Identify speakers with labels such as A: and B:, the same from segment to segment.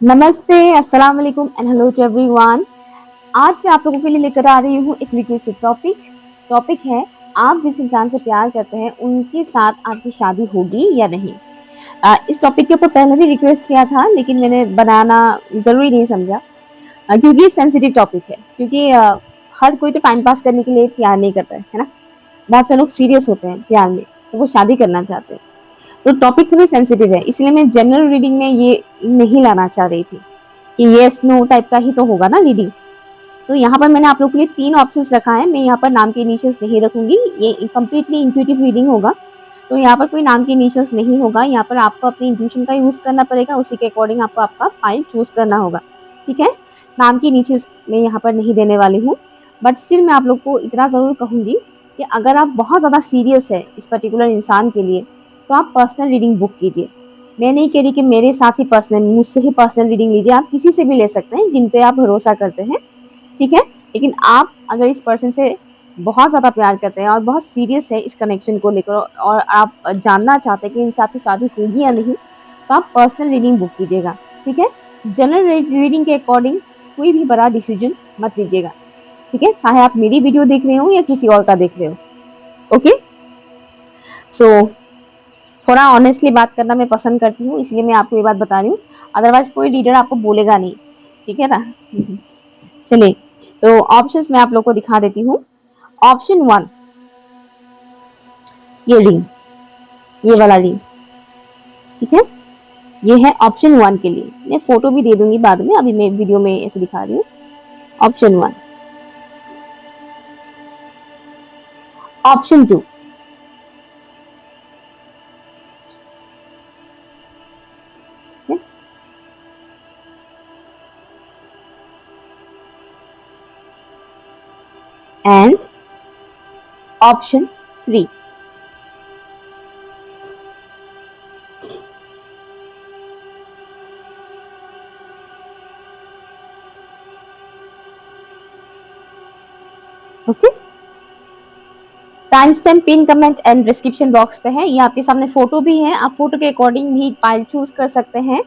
A: नमस्ते, अस्सलाम वालेकुम एंड हेलो टू एवरीवन। आज मैं आप लोगों के लिए लेकर आ रही हूँ एक रिक्वेस्टेड टॉपिक है, आप जिस इंसान से प्यार करते हैं उनके साथ आपकी शादी होगी या नहीं। इस टॉपिक के ऊपर पहले भी रिक्वेस्ट किया था, लेकिन मैंने बनाना ज़रूरी नहीं समझा, क्योंकि सेंसिटिव टॉपिक है। क्योंकि हर कोई तो टाइम पास करने के लिए प्यार नहीं करता है ना। बहुत से लोग सीरियस होते हैं प्यार में, तो वो शादी करना चाहते हैं। तो टॉपिक थोड़ी सेंसिटिव है, इसलिए मैं जनरल रीडिंग में ये नहीं लाना चाह रही थी कि येस नो टाइप का ही तो होगा ना रीडिंग। तो यहाँ पर मैंने आप लोगों के लिए 3 ऑप्शंस रखा है। मैं यहाँ पर नाम के इनिशियल्स नहीं रखूंगी, ये कंप्लीटली इंट्यूटिव रीडिंग होगा। तो यहाँ पर कोई नाम के इनिशियल्स नहीं होगा। यहाँ पर आपको अपनी इंट्यूशन का यूज करना पड़ेगा, उसी के अकॉर्डिंग आपको आपका फाइल चूज करना होगा। ठीक है, नाम के इनिशियल्स मैं यहाँ पर नहीं देने वाली हूँ। बट स्टिल मैं आप लोग को इतना जरूर कहूंगी कि अगर आप बहुत ज्यादा सीरियस है इस पर्टिकुलर इंसान के लिए, तो आप पर्सनल रीडिंग बुक कीजिए। मैं नहीं कह रही कि मेरे साथ ही पर्सनल, मुझसे ही पर्सनल रीडिंग लीजिए, आप किसी से भी ले सकते हैं जिन पे आप भरोसा करते हैं। ठीक है, लेकिन आप अगर इस पर्सन से बहुत ज़्यादा प्यार करते हैं और बहुत सीरियस है इस कनेक्शन को लेकर, और आप जानना चाहते हैं कि इनसे आपकी शादी होगी या नहीं, तो आप पर्सनल रीडिंग बुक कीजिएगा। ठीक है, जनरल रीडिंग के अकॉर्डिंग कोई भी बड़ा डिसीजन मत लीजिएगा। ठीक है, चाहे आप मेरी वीडियो देख रहे हो या किसी और का देख रहे हो। ओके, सो थोड़ा ऑनेस्टली बात करना मैं पसंद करती हूँ, इसलिए मैं आपको ये बात बता रही हूँ। अदरवाइज कोई रीडर आपको बोलेगा नहीं। ठीक है ना। चलिए, तो ऑप्शंस मैं आप लोग को दिखा देती हूँ। ऑप्शन 1, ये रिंग, ये वाला रिंग। ठीक है, ये है ऑप्शन 1 के लिए। मैं फोटो भी दे दूंगी बाद में, अभी मैं वीडियो में ऐसे दिखा रही हूँ। Option 1। Option 2, and option 3। Okay, time stamp pin comment and description box पे है। ये आपके सामने फोटो भी है, आप फोटो के अकॉर्डिंग भी फाइल चूज कर सकते हैं।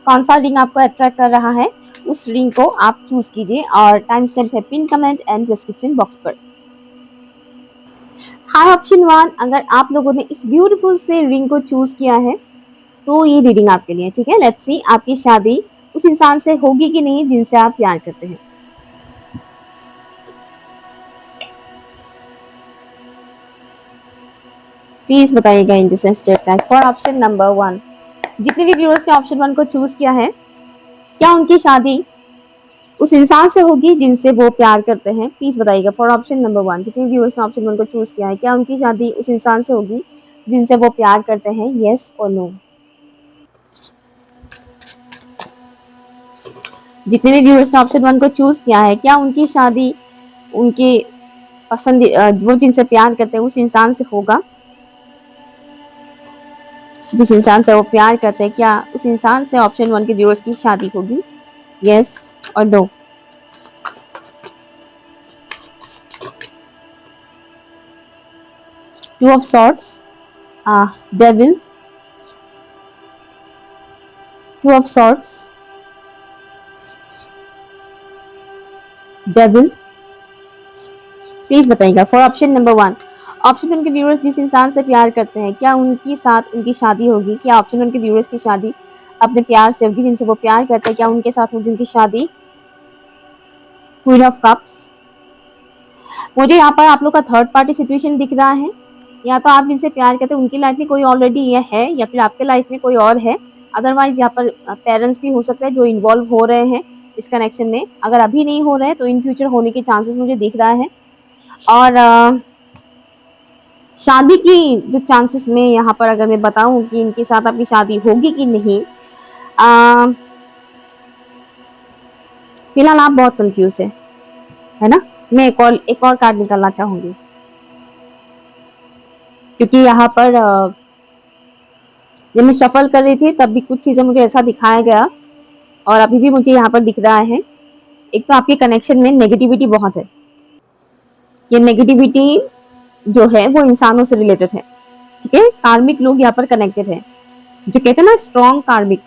A: कौन सा रिंग आपको अट्रैक्ट कर रहा है उस रिंग को आप चूज कीजिए, और टाइम स्टैम्प है pin comment and description box पर। हाय ऑप्शन 1, अगर आप लोगों ने इस ब्यूटीफुल से रिंग को चूज किया है तो ये रीडिंग आपके लिए। ठीक है, लेट्स सी आपकी शादी उस इंसान से होगी कि नहीं जिनसे आप प्यार करते हैं। प्लीज बताइएगा इन सेंसिटिव फॉर ऑप्शन नंबर 1। जितने भी व्यूअर्स ने ऑप्शन 1 को चूज किया है, क्या उनकी शादी उस इंसान से होगी जिनसे वो प्यार करते हैं? प्लीज बताइएगा फॉर ऑप्शन नंबर 1। जितने व्यूअर्स ने ऑप्शन 1 को चूज किया है, क्या उनकी शादी उस इंसान से होगी जिनसे वो प्यार करते हैं? येस और नो। जितने भी व्यूअर्स ने ऑप्शन 1 को चूज किया है, क्या उनकी शादी उनके पसंद, वो जिनसे प्यार करते हैं उस इंसान से होगा? जिस इंसान से वो प्यार करते हैं, क्या उस इंसान से ऑप्शन 1 के व्यूअर्स की शादी होगी? यस और no. Two of swords, devil, two of swords, devil. Please बताइएगा फॉर ऑप्शन नंबर 1। ऑप्शन 1 के व्यूअर्स जिस इंसान से प्यार करते हैं, क्या उनके साथ उनकी शादी होगी? क्या ऑप्शन 1 के व्यूअर्स की शादी अपने प्यार से होगी जिनसे वो प्यार करते हैं? क्या उनके साथ होगी उनकी शादी? Queen of cups. मुझे यहाँ पर आप लोग का थर्ड पार्टी सिचुएशन दिख रहा है। या तो आप जिनसे प्यार करते हैं उनकी लाइफ में कोई ऑलरेडी ये है, या फिर आपके लाइफ में कोई और है। अदरवाइज यहाँ पर पेरेंट्स भी हो सकते हैं जो इन्वॉल्व हो रहे हैं इस कनेक्शन में। अगर अभी नहीं हो रहे हैं तो इन फ्यूचर होने के चांसेस मुझे दिख रहा है। और शादी की जो चांसेस में यहाँ पर अगर मैं बताऊं कि इनके साथ आपकी शादी होगी कि नहीं, फिलहाल आप बहुत कंफ्यूज है ना। मैं एक और कार्ड निकालना चाहूंगी, क्योंकि यहाँ पर जब मैं शफल कर रही थी तब भी कुछ चीजें मुझे ऐसा दिखाया गया, और अभी भी मुझे यहाँ पर दिख रहा है। एक तो आपके कनेक्शन में नेगेटिविटी बहुत है। ये नेगेटिविटी जो है वो इंसानों से रिलेटेड है। ठीक है, कार्मिक लोग यहाँ पर कनेक्टेड है, जो कहते हैं ना स्ट्रॉन्ग कार्मिक।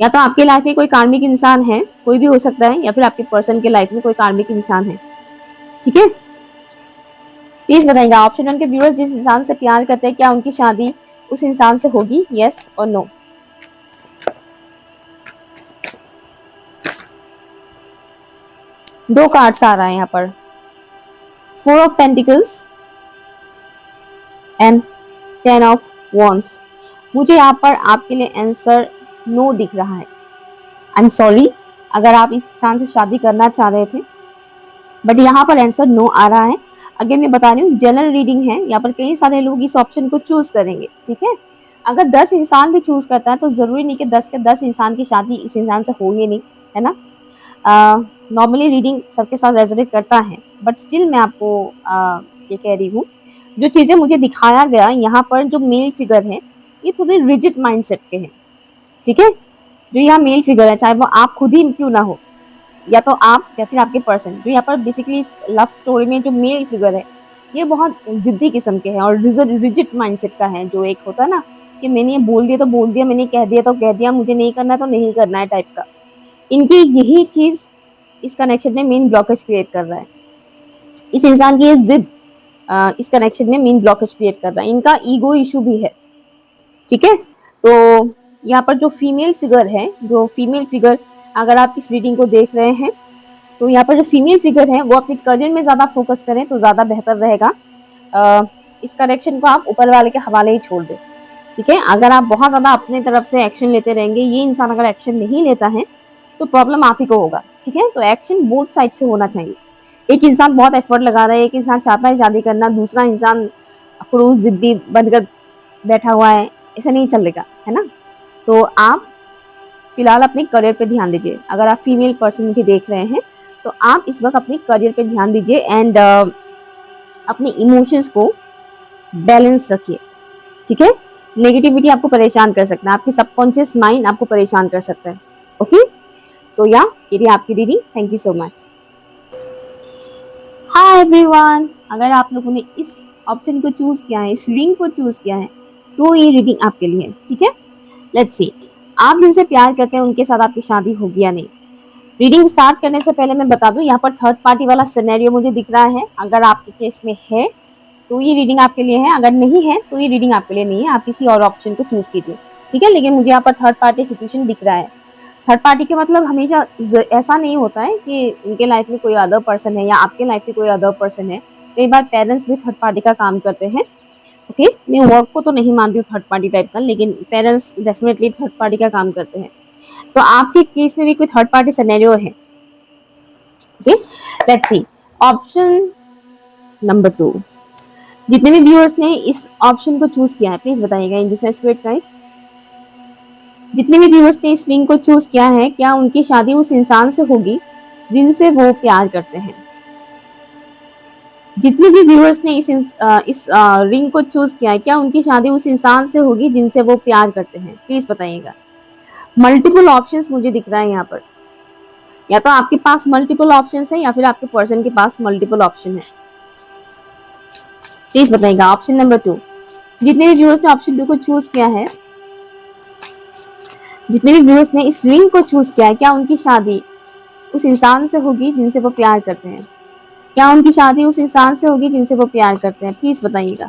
A: या तो आपके लाइफ में कोई कार्मिक इंसान है, कोई भी हो सकता है, या फिर आपके पर्सन के लाइफ में कोई कार्मिक इंसान है। ठीक है, प्लीज बताइएगा ऑप्शन 1 के व्यूअर्स जिस इंसान से प्यार करते हैं क्या उनकी शादी उस इंसान से होगी, यस और नो। दो कार्ड्स आ रहा है यहाँ पर, 4 of pentacles and 10 of wands. मुझे यहाँ पर आपके लिए आंसर नो दिख रहा है। आई एम सॉरी अगर आप इस इंसान से शादी करना चाह रहे थे, बट यहाँ पर आंसर नो आ रहा है। अगेन मैं बता रही हूँ जनरल रीडिंग है, यहाँ पर कई सारे लोग इस ऑप्शन को चूज करेंगे। ठीक है, अगर 10 इंसान भी चूज करता है तो जरूरी नहीं कि 10 के 10 इंसान की शादी इस इंसान से हो ही नहीं, है ना। नॉर्मली रीडिंग सबके साथ रेजोनेट करता है, बट स्टिल मैं आपको ये कह रही हूँ जो चीजें मुझे दिखाया गया यहाँ पर, जो मेल फिगर है ये थोड़े रिजिड माइंडसेट के हैं। ठीक है, जो यहाँ मेल फिगर है, चाहे वो आप खुद ही क्यों ना हो, या तो आप या फिर आपके पर्सन, जो यहाँ पर बेसिकली लव स्टोरी में जो मेल फिगर है ये बहुत जिद्दी किस्म के हैं और रिजिड माइंडसेट का है। जो एक होता है ना कि मैंने ये बोल दिया तो बोल दिया, मैंने कह दिया तो कह दिया, मुझे नहीं करना तो नहीं करना है टाइप का। इनकी यही चीज इस कनेक्शन में मेन ब्लॉकेज क्रिएट कर रहा है। इस इंसान की ये जिद इस कनेक्शन में मेन ब्लॉकेज क्रिएट कर रहा है। इनका ईगो इशू भी है। ठीक है, तो यहाँ पर जो फीमेल फिगर है, जो फीमेल फिगर अगर आप इस रीडिंग को देख रहे हैं तो यहाँ पर जो फीमेल फिगर है वो अपने करियर में ज्यादा फोकस करें तो ज्यादा बेहतर रहेगा। इस कनेक्शन को आप ऊपर वाले के हवाले ही छोड़ दें। ठीक है, अगर आप बहुत ज्यादा अपने तरफ से एक्शन लेते रहेंगे, ये इंसान अगर एक्शन नहीं लेता है तो प्रॉब्लम आप ही को होगा। ठीक है, तो एक्शन बोथ साइड से होना चाहिए। एक इंसान बहुत एफर्ट लगा रहा है, एक इंसान चाहता है शादी करना, दूसरा इंसान क्रूज जिद्दी बनकर बैठा हुआ है, ऐसा नहीं चलेगा, है ना। तो आप फिलहाल अपने करियर पे ध्यान दीजिए। अगर आप फीमेल पर्सन मुझे देख रहे हैं तो आप इस वक्त अपने करियर पे ध्यान दीजिए एंड अपने इमोशंस को बैलेंस रखिए। ठीक है, नेगेटिविटी आपको परेशान कर सकता है, आपकी सबकॉन्शियस माइंड आपको परेशान कर सकता है। ओके, सो या ये रही आपकी reading. Thank you so much. Hi everyone, अगर आप लोगों ने इस ऑप्शन को चूज किया है, इस रीडिंग को चूज किया है, तो ये रीडिंग आपके लिए है। ठीक है, लेट्स सी आप जिनसे प्यार करते हैं उनके साथ आपकी शादी होगी या नहीं। रीडिंग स्टार्ट करने से पहले मैं बता दूं यहाँ पर थर्ड पार्टी वाला सिनेरियो मुझे दिख रहा है। अगर आपके केस में है तो ये रीडिंग आपके लिए है, अगर नहीं है तो ये रीडिंग आपके लिए नहीं है, आप किसी और ऑप्शन को चूज कीजिए। ठीक है, लेकिन मुझे यहाँ पर थर्ड पार्टी सिचुएशन दिख रहा है। थर्ड पार्टी के मतलब हमेशा ऐसा नहीं होता है कि उनके लाइफ में कोई अदर पर्सन है या आपके लाइफ में कोई अदर पर्सन है। कई बार पेरेंट्स भी थर्ड पार्टी का काम करते हैं। ओके, मैं वर्क को तो नहीं मानती हूँ थर्ड पार्टी टाइप का, लेकिन पेरेंट्स डेफिनेटली थर्ड पार्टी का काम करते हैं। तो आपके केस में भी कोई थर्ड पार्टी सिनेरियो है। Okay, let's see option number 2। जितने भी व्यूअर्स ने इस ऑप्शन को चूज किया है प्लीज बताइएगा इन दिस स्पिरिट गाइस। जितने भी व्यूअर्स ने इस लिंक को चूज किया है क्या उनकी शादी उस इंसान से होगी जिनसे वो प्यार करते हैं। जितने भी व्यूअर्स ने इस रिंग को चूज किया है क्या उनकी शादी उस इंसान से होगी जिनसे वो प्यार करते हैं, प्लीज बताइएगा। मल्टीपल ऑप्शंस मुझे दिख रहा है यहाँ पर, या तो आपके पास मल्टीपल ऑप्शंस है या फिर आपके पर्सन के पास मल्टीपल ऑप्शन है। प्लीज बताइएगा ऑप्शन नंबर 2। जितने भी व्यूअर्स ने ऑप्शन 2 को चूज किया है, जितने भी व्यूअर्स ने इस रिंग को चूज किया है क्या उनकी शादी उस इंसान से होगी जिनसे वो प्यार करते हैं। क्या उनकी शादी उस इंसान से होगी जिनसे वो प्यार करते हैं, प्लीज बताइएगा।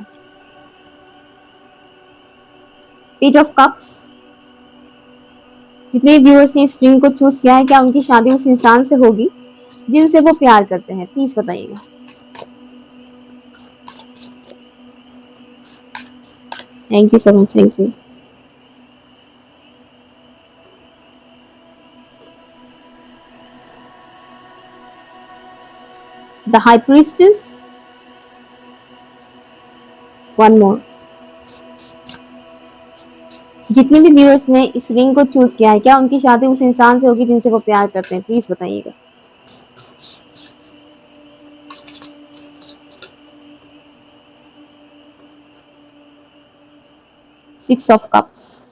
A: Page of cups. जितने व्यूअर्स ने इस रिंग को चूज किया है क्या उनकी शादी उस इंसान से होगी जिनसे वो प्यार करते हैं, प्लीज बताइएगा। Thank you so much, thank you. The High Priestess. One more. जितने भी व्यूअर्स ने इस रिंग को चूज किया है क्या उनकी शादी उस इंसान से होगी जिनसे वो प्यार करते हैं, प्लीज बताइएगा। Six of cups.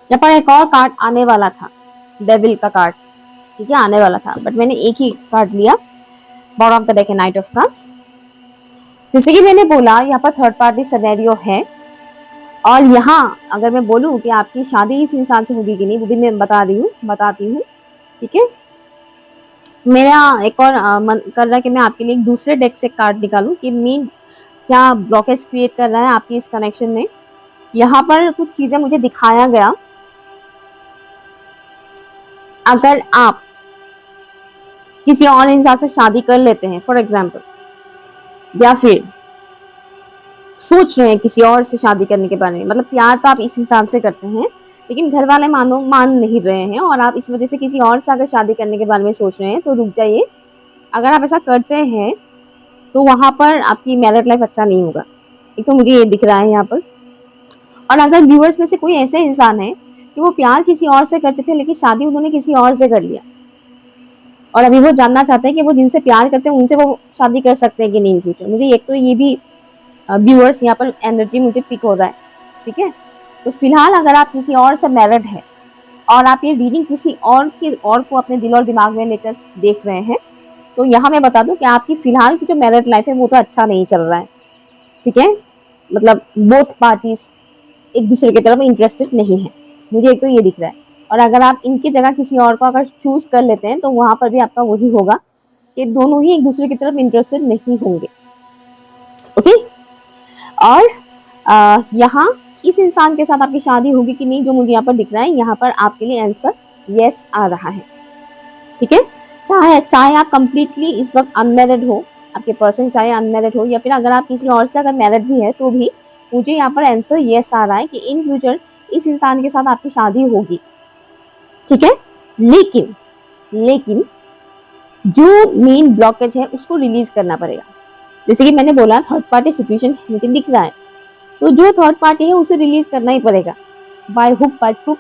A: यहाँ पर एक और कार्ड आने वाला था, डेविल का कार्ड। ठीक है, आने वाला था बट मैंने एक ही कार्ड लिया, bottom of the deck, night of cups. जैसे कि मैंने बोला यहाँ पर थर्ड पार्टी सिनेरियो है। और यहाँ अगर मैं बोलूँ कि आपकी शादी इस इंसान से होगी कि नहीं, वो भी मैं बताती हूँ। ठीक है, मेरा एक और मन कर रहा है कि मैं आपके लिए एक दूसरे डेक से कार्ड निकालूं कि मेन क्या ब्लॉकेज क्रिएट कर रहा है आपकी इस कनेक्शन में। यहाँ पर कुछ चीजें मुझे दिखाया गया। अगर आप किसी और इंसान से शादी कर लेते हैं फॉर एग्जाम्पल, या फिर सोच रहे हैं किसी और से शादी करने के बारे में, मतलब प्यार तो आप इस इंसान से करते हैं लेकिन घर वाले मान नहीं रहे हैं और आप इस वजह से किसी और से अगर शादी करने के बारे में सोच रहे हैं, तो रुक जाइए। अगर आप ऐसा करते हैं तो वहां पर आपकी मैरिड लाइफ अच्छा नहीं होगा। एक तो मुझे ये दिख रहा है यहाँ पर। और अगर व्यूअर्स में से कोई ऐसे इंसान है कि वो प्यार किसी और से करते थे लेकिन शादी उन्होंने किसी और से कर लिया और अभी वो जानना चाहते हैं कि वो जिनसे प्यार करते हैं उनसे वो शादी कर सकते हैं कि नहीं इन फ्यूचर, मुझे एक तो ये भी व्यूअर्स यहाँ पर एनर्जी मुझे पिक हो रहा है। ठीक है, तो फिलहाल अगर आप किसी और से मैरिड है और आप ये रीडिंग किसी और को अपने दिल और दिमाग में लेकर देख रहे हैं, तो यहाँ मैं बता दूं कि आपकी फिलहाल की जो मैरिड लाइफ है वो तो अच्छा नहीं चल रहा है। ठीक है, मतलब बोथ पार्टीज एक दूसरे की तरफ इंटरेस्टेड नहीं है, मुझे एक तो ये दिख रहा है। और अगर आप इनकी जगह किसी और को अगर चूज कर लेते हैं तो वहां पर भी आपका वही होगा कि दोनों ही एक दूसरे की तरफ इंटरेस्टेड नहीं होंगे। ओके, और यहाँ इस इंसान के साथ आपकी शादी होगी कि नहीं, जो मुझे यहाँ पर दिख रहा है, यहाँ पर आपके लिए आंसर यस आ रहा है। ठीक है, चाहे आप कंप्लीटली इस वक्त अनमैरिड हो, आपके पर्सन चाहे अनमैरिड हो, या फिर अगर आप किसी और से अगर मैरिड भी है तो भी मुझे यहाँ पर आंसर यस आ रहा है कि इन फ्यूचर इस इंसान के साथ आपकी शादी होगी। ठीक है, लेकिन जो मेन ब्लॉकेज है उसको रिलीज करना पड़ेगा। जैसे कि मैंने बोला थर्ड पार्टी सिचुएशन मुझे दिख रहा है, तो जो थर्ड पार्टी है उसे रिलीज करना ही पड़ेगा, बाय हुक बाय क्रुक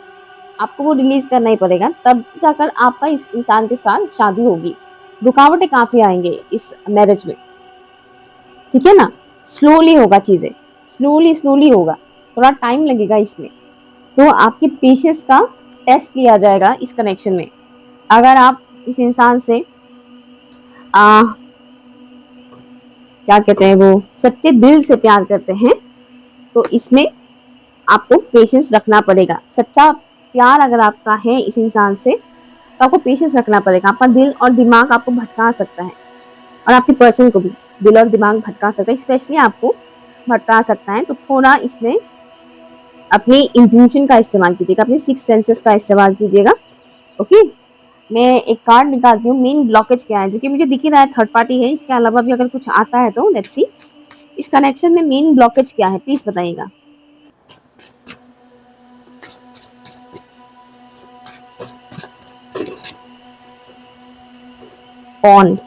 A: आपको वो रिलीज करना ही पड़ेगा, तब जाकर आपका इस इंसान के साथ शादी होगी। रुकावटें काफी आएंगे इस मैरिज में, ठीक है ना, स्लोली होगा, चीजें स्लोली होगा, थोड़ा टाइम लगेगा इसमें। तो आपके पेशेंस का टेस्ट लिया जाएगा इस कनेक्शन में। अगर आप इस इंसान से क्या कहते हैं वो सच्चे दिल से प्यार करते हैं तो इसमें आपको पेशेंस रखना पड़ेगा। सच्चा प्यार अगर आपका है इस इंसान से तो आपको पेशेंस रखना पड़ेगा। आपका दिल और दिमाग आपको भटका सकता है और आपके पर्सन को भी दिल और दिमाग भटका सकता है, स्पेशली आपको भटका सकता है। तो थोड़ा इसमें अपने इंट्यूशन का इस्तेमाल कीजिएगा, अपने सिक्स सेंसेस का इस्तेमाल कीजिएगा। ओके, मैं एक कार्ड निकालती हूँ, मेन ब्लॉकेज क्या है, जो कि मुझे दिख ही रहा है थर्ड पार्टी है। इसके अलावा भी अगर कुछ आता है तो लेट्स सी इस कनेक्शन में मेन ब्लॉकेज क्या है, प्लीज बताइएगा। बॉन्ड,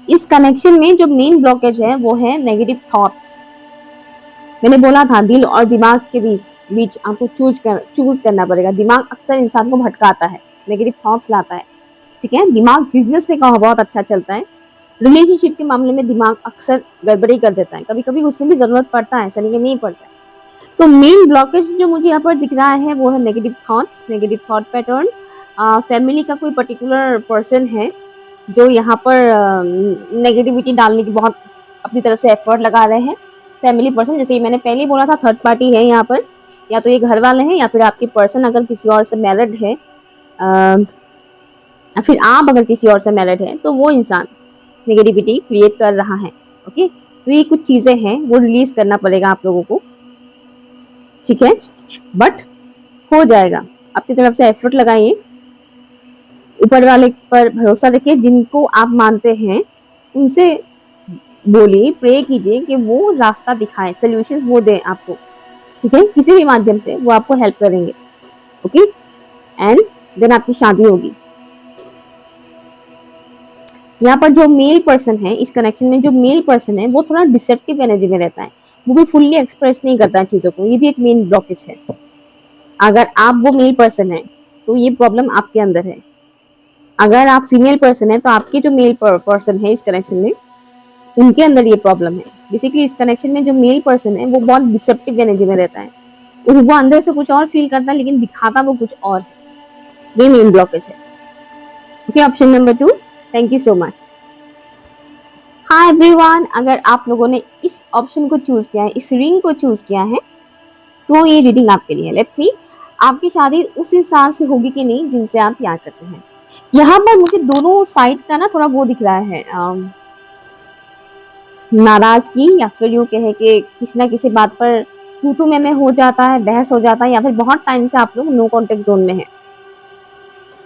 A: इस कनेक्शन में जो मेन ब्लॉकेज है वो है नेगेटिव थॉट्स। मैंने बोला था दिल और दिमाग के बीच आपको चूज करना पड़ेगा। दिमाग अक्सर इंसान को भटकाता है, नेगेटिव थॉट्स लाता है। ठीक है, दिमाग बिजनेस में बहुत अच्छा चलता है, रिलेशनशिप के मामले में दिमाग अक्सर गड़बड़ी कर देता है, कभी कभी उसमें भी जरूरत पड़ता है, ऐसा नहीं पड़ता है। तो मेन ब्लॉकेज जो मुझे यहाँ पर दिख रहा है वो है negative thoughts, negative thought pattern. Family का कोई पर्टिकुलर पर्सन है जो यहाँ पर नेगेटिविटी डालने की बहुत अपनी तरफ से एफर्ट लगा रहे हैं। फैमिली पर्सन, जैसे कि मैंने पहले ही बोला था थर्ड पार्टी है यहाँ पर, या तो ये घर वाले हैं या फिर आपकी पर्सन अगर किसी और से मैरिड है, फिर आप अगर किसी और से मैरिड है तो वो इंसान नेगेटिविटी क्रिएट कर रहा है। ओके, तो ये कुछ चीजें हैं वो रिलीज करना पड़ेगा आप लोगों को। ठीक है, बट हो जाएगा, अपनी तरफ से एफर्ट लगाइए, ऊपर वाले पर भरोसा रखिए, जिनको आप मानते हैं उनसे बोलिए, प्रे कीजिए कि वो रास्ता दिखाए, सॉल्यूशंस वो दें आपको। ठीक है, किसी भी माध्यम से वो आपको हेल्प करेंगे। ओके, एंड देन आपकी शादी होगी। यहाँ पर जो मेल पर्सन है इस कनेक्शन में, जो मेल पर्सन है वो थोड़ा डिसेप्टिव एनर्जी में रहता है, वो भी फुल्ली एक्सप्रेस नहीं करता है चीजों को, ये भी एक मेन ब्लॉकेज है। अगर आप वो मेल पर्सन है तो ये प्रॉब्लम आपके अंदर है। अगर आप फीमेल पर्सन है तो आपके जो मेल पर्सन है इस कनेक्शन में उनके अंदर ये प्रॉब्लम है। बेसिकली इस कनेक्शन में जो मेल पर्सन है वो बहुत डिसेप्टिव एनर्जी में रहता है, वो अंदर से कुछ और फील करता है लेकिन दिखाता वो कुछ और है, ये मेन ब्लॉकेज है। Okay, option number 2, thank you so much. हाँ एवरीवन, अगर आप लोगों ने इस ऑप्शन को चूज किया है, इस रिंग को चूज किया है, तो ये रीडिंग आपके लिए है। लेट्स सी आपकी शादी उस इंसान से होगी कि नहीं जिनसे आप प्यार करते हैं। यहाँ पर मुझे दोनों साइड का ना थोड़ा वो दिख रहा है, नाराजगी, या फिर यूँ कहें कि किसी ना किसी बात पर तू मैं हो जाता है, बहस हो जाता है, या फिर बहुत टाइम से आप लोग नो कॉन्टेक्ट जोन में है।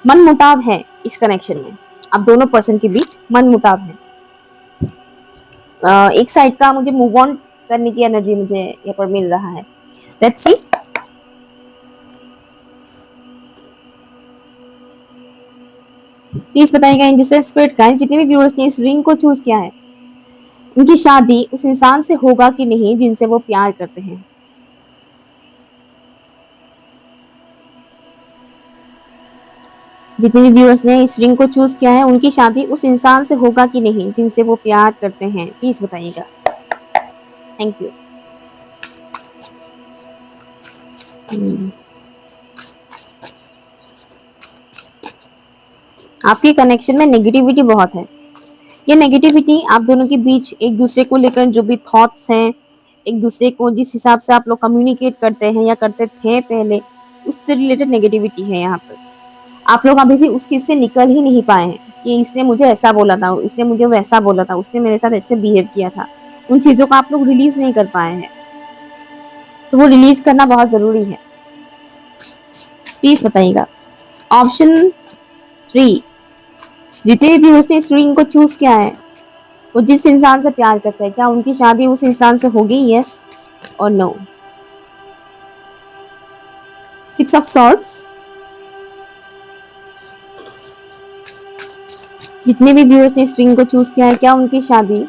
A: मन मुटाव है इस कनेक्शन में, आप दोनों पर्सन के बीच मन मुटाव है। एक साइड का मुझे मूव ऑन करने की एनर्जी मुझे यहाँ पर मिल रहा है। Let's see. प्लीज बताइएगा इन जिससे स्पिरिट गाइस, जितने भी व्यूअर्स ने इस रिंग को चूज किया है, उनकी शादी उस इंसान से होगा कि नहीं जिनसे वो प्यार करते हैं। जितने भी व्यूअर्स ने इस रिंग को चूज किया है, उनकी शादी उस इंसान से होगा कि नहीं जिनसे वो प्यार करते हैं, प्लीज बताइएगा। Thank you. आपके कनेक्शन में नेगेटिविटी बहुत है। ये नेगेटिविटी आप दोनों के बीच एक दूसरे को लेकर जो भी थॉट्स हैं, एक दूसरे को जिस हिसाब से आप लोग कम्युनिकेट करते हैं या करते थे पहले, उससे रिलेटेड नेगेटिविटी है। यहाँ पर आप लोग अभी भी उस चीज से निकल ही नहीं पाए हैं कि इसने मुझे ऐसा बोला था, इसने मुझे वैसा बोला था, उसने मेरे साथ ऐसे बिहेव किया था। उन चीजों को आप लोग रिलीज नहीं कर पाए हैं, तो वो रिलीज करना बहुत जरूरी है। प्लीज बताइएगा। ऑप्शन 3, जितने भी उसने इस रिंग को चूज किया है, वो जिस इंसान से प्यार करते हैं, क्या उनकी शादी उस इंसान से होगी, यस और नो। 6 of swords. जितने भी व्यूअर्स ने इस रिंग को चूज किया है, क्या उनकी शादी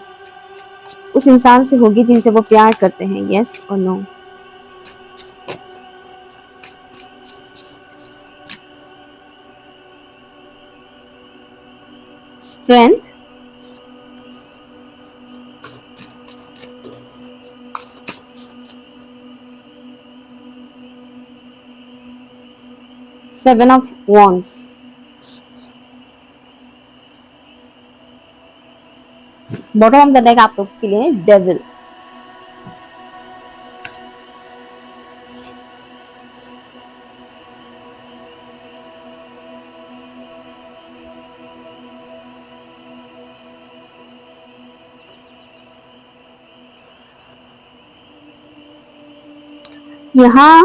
A: उस इंसान से होगी जिनसे वो प्यार करते हैं, यस और no. Strength, seven of wands, bottom of the deck आप लोग के लिए डेविल। यहाँ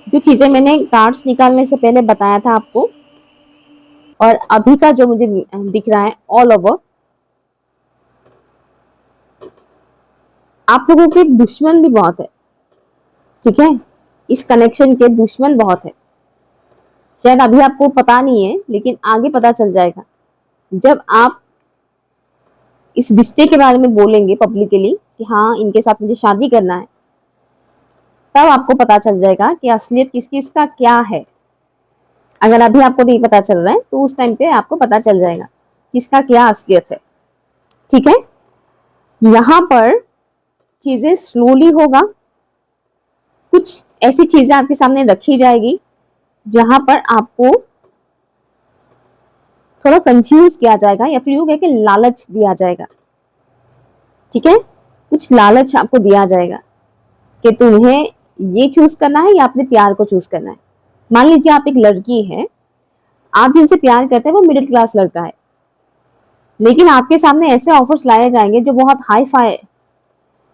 A: जो चीजें मैंने कार्ड्स निकालने से पहले बताया था आपको, और अभी का जो मुझे दिख रहा है ऑल ओवर, आप लोगों के दुश्मन भी बहुत है। ठीक है, इस कनेक्शन के दुश्मन बहुत है। शायद अभी आपको पता नहीं है, लेकिन आगे पता चल जाएगा जब आप इस रिश्ते के बारे में बोलेंगे पब्लिकली कि हाँ इनके साथ मुझे शादी करना है, तब आपको पता चल जाएगा कि असलियत किस किस का क्या है। अगर अभी आपको नहीं पता चल रहा है तो उस टाइम पे आपको पता चल जाएगा किसका क्या असलियत है। ठीक है, यहाँ पर चीजें स्लोली होगा, कुछ ऐसी चीजें आपके सामने रखी जाएगी जहां पर आपको थोड़ा कंफ्यूज किया जाएगा, या फिर यूं कह के लालच दिया जाएगा। ठीक है, कुछ लालच आपको दिया जाएगा कि तुम्हें ये चूज करना है या अपने प्यार को चूज करना है। मान लीजिए आप एक लड़की है, आप जिनसे प्यार करते हैं वो मिडिल क्लास लड़का है, लेकिन आपके सामने ऐसे ऑफर्स लाए जाएंगे जो बहुत हाई फाई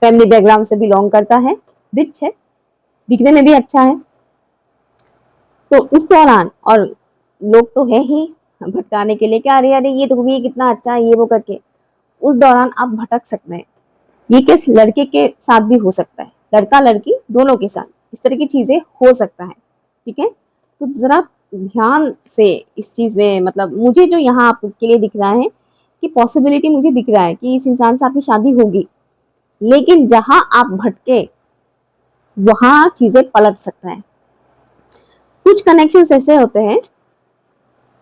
A: फैमिली बैकग्राउंड से बिलोंग करता है, रिच है, दिखने में भी अच्छा है। तो उस दौरान, और लोग तो है ही भटकाने के लिए कि अरे अरे ये तो ये कितना अच्छा है, ये वो करके, उस दौरान आप भटक सकते हैं। ये किस लड़के के साथ भी हो सकता है, लड़का लड़की दोनों के साथ इस तरह की चीजें हो सकता है। ठीक है, तो जरा ध्यान से इस चीज में, मतलब मुझे जो यहाँ आपके लिए दिख रहा है कि पॉसिबिलिटी मुझे दिख रहा है कि इस इंसान से आपकी शादी होगी, लेकिन जहां आप भटके वहां चीजें पलट सकता है। कुछ कनेक्शंस ऐसे होते हैं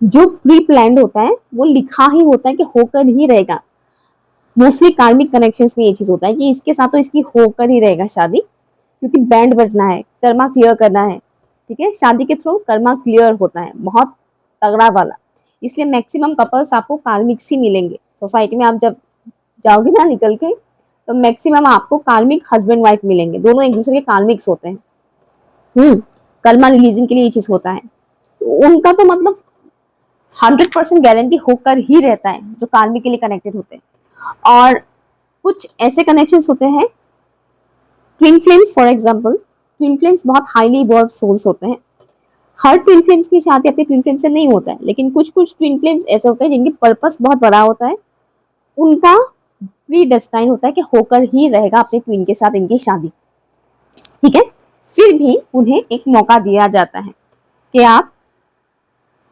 A: जो प्री प्लान्ड होता है, वो लिखा ही होता है कि होकर ही रहेगा। मोस्टली कार्मिक कनेक्शंस में ये चीज होता है कि इसके साथ तो इसकी होकर ही रहेगा शादी, क्योंकि बैंड बजना है, कर्मा क्लियर करना है। ठीक है, शादी के थ्रू कर्मा क्लियर होता है, बहुत तगड़ा वाला। इसलिए मैक्सिमम कपल्स आपको कार्मिक्स ही मिलेंगे सोसाइटी में। आप जब जाओगे ना निकल के, तो मैक्सिमम आपको कार्मिक हस्बैंड वाइफ मिलेंगे, दोनों एक दूसरे के कार्मिक्स होते हैं। कलमा रिलीजिंग के लिए ये चीज होता है। तो उनका तो मतलब 100% गारंटी होकर ही रहता है जो कार्मिक के लिए कनेक्टेड होते हैं। और कुछ ऐसे कनेक्शंस होते हैं, twin flames for example, twin flames बहुत हाईली इवॉल्व सोल्स होते हैं। हर ट्विन फ्लेम्स की शादी अपने ट्विन फ्लेम से नहीं होता है, लेकिन कुछ कुछ ट्विन फ्लेम्स ऐसे होते हैं जिनकी पर्पस बहुत बड़ा होता है, उनका प्री डेस्टाइन होता है कि होकर ही रहेगा अपने ट्विन के साथ इनकी शादी। ठीक है, फिर भी उन्हें एक मौका दिया जाता है कि आप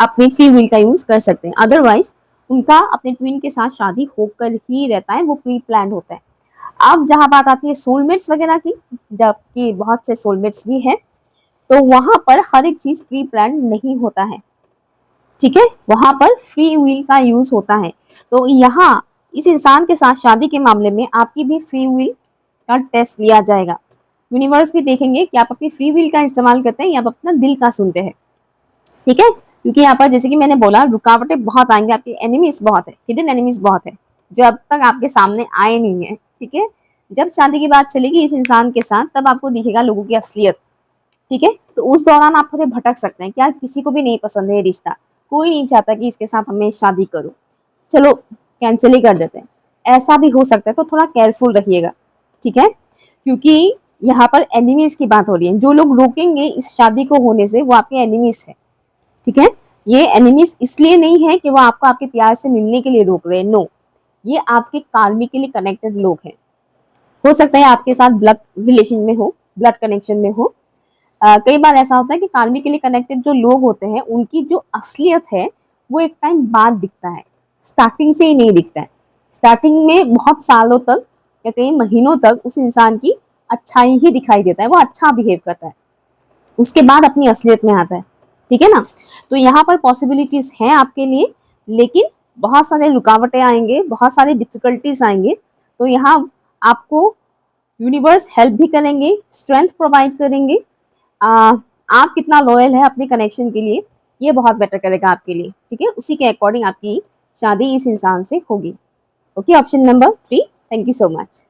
A: अपने फ्री विल का यूज कर सकते हैं, अदरवाइज उनका अपने ट्विन के साथ शादी होकर ही रहता है, वो प्री प्लान होता है। अब जहां बात आती है सोलमेट्स वगैरह की, जबकि बहुत से सोलमेट्स भी हैं, तो वहां पर हर एक चीज प्री प्लान नहीं होता है। ठीक है, वहां पर फ्री विल का यूज होता है। तो यहाँ इस इंसान के साथ शादी के मामले में आपकी भी फ्री विल का टेस्ट लिया जाएगा। यूनिवर्स भी देखेंगे कि आप अपनी फ्री विल का इस्तेमाल करते हैं या आप अपना दिल का सुनते हैं। ठीक है, क्योंकि यहाँ पर जैसे कि मैंने बोला रुकावटें बहुत आएंगे, आपके एनिमीज बहुत है, हिडन एनिमीज बहुत है, जो अब तक आपके सामने आए नहीं है। ठीक है, जब शादी की बात चलेगी इस इंसान के साथ, तब आपको दिखेगा लोगों की असलियत। ठीक है, तो उस दौरान आप थोड़े भटक सकते हैं, क्या किसी को भी नहीं पसंद है ये रिश्ता, कोई नहीं चाहता कि इसके साथ हमें शादी करो, चलो कैंसिल ही कर देते हैं, ऐसा भी हो सकता है। तो थोड़ा केयरफुल रखिएगा। ठीक है, क्योंकि यहाँ पर एनिमीज की बात हो रही है, जो लोग रोकेंगे इस शादी को होने से वो आपके एनिमीज है। ठीक है, ये एनिमीज इसलिए नहीं है कि वो आपको आपके प्यार से मिलने के लिए रोक रहे हैं, नो, ये आपके कार्मिक के लिए कनेक्टेड लोग हैं। हो सकता है आपके साथ ब्लड रिलेशन में हो, ब्लड कनेक्शन में हो। कई बार ऐसा होता है कि कार्मिक के लिए कनेक्टेड जो लोग होते हैं उनकी जो असलियत है वो एक टाइम बाद दिखता है, स्टार्टिंग से ही नहीं दिखता है। स्टार्टिंग में बहुत सालों तक या कई महीनों तक उस इंसान की अच्छाई ही दिखाई देता है, वो अच्छा बिहेव करता है, उसके बाद अपनी असलियत में आता है। ठीक है ना, तो यहाँ पर पॉसिबिलिटीज हैं आपके लिए, लेकिन बहुत सारे रुकावटें आएंगे, बहुत सारे डिफिकल्टीज आएंगे। तो यहाँ आपको यूनिवर्स हेल्प भी करेंगे, स्ट्रेंथ प्रोवाइड करेंगे। आप कितना लॉयल है अपने कनेक्शन के लिए, ये बहुत बेटर करेगा आपके लिए। ठीक है, उसी के अकॉर्डिंग आपकी शादी इस इंसान से होगी। Okay, option number 3। Thank you so much.